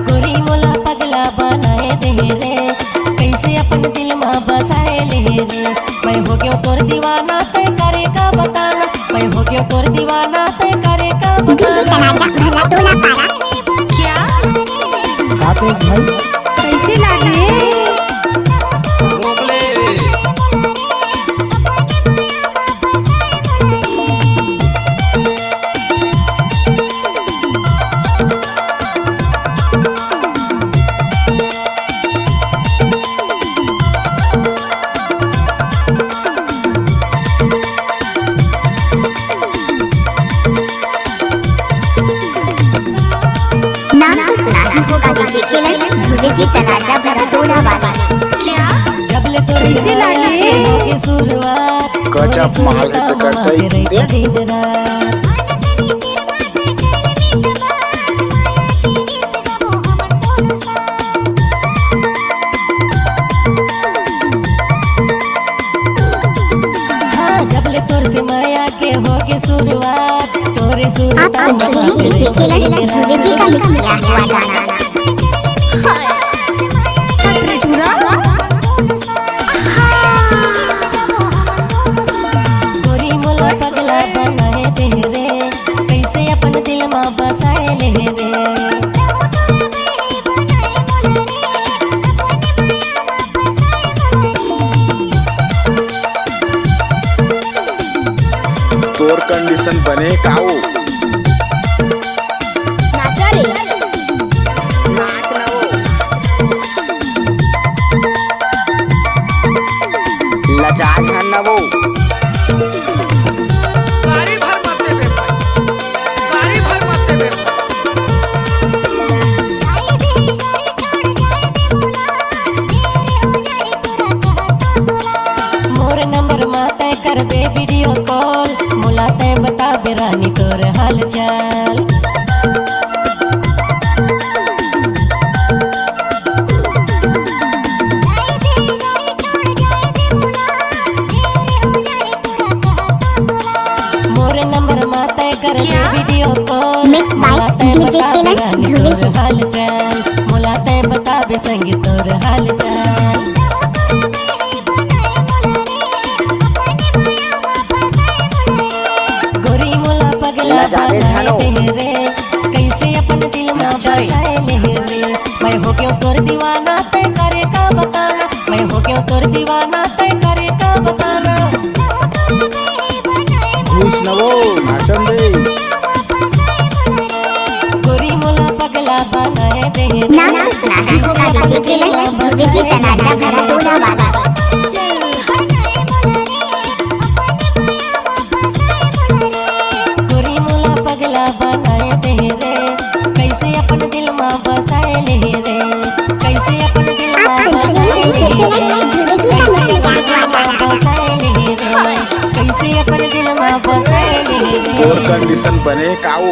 गोरी मोला पगला बनाए दे रे, कैसे अपन दिल में बसाए ले रे। मैं हो गया तोर दीवाना तय करे का बताना, मैं हो गया तोर दीवाना तय करे का बताना। क्या राकेश भाई कैसे लागे? कैसे लागे? गजब माल है तो करता ही रे। जबले तोर से माया के हो के शुरुआत, तोरे शुरुआत गोरी मोला पगला बनाए दे रे, कैसे अपन दिल में बसाए ले रे। तोर कंडीशन बने काऊ नाचा रे नाच ना वो लजा ना वो गाड़ी भर मत दे बे भाई, गाड़ी भर मत दे बे भाई। मोर नंबर माते कर बे वीडियो कॉल, मुलाते बता बे रानी तोर हाल चाल। मोर नंबर माते कर बे वीडियो कॉल, मुलाते बता बे रानी तोर हाल चाल, मुलाते बता बे संग तोर हाल चाल। गोरी मोला पगला बनाए दे रे, कैसे अपन दिल में बसाए ले रे। मैं हो गया तोर दीवाना तय करे का बताना, मैं हो गया तोर दीवाना तय करे का बताना। घूस ना वो नाचन दे गोरी मोला पगला बनाए दे रे, गोरी मोला पगला बनाए दे रे, कैसे अपन दिल में बसाए ले रे, कैसे अपन दिल में बसाए ले रे, कैसे अपन दिल में बसाए ले रे। तोर कंडीशन बने काऊ।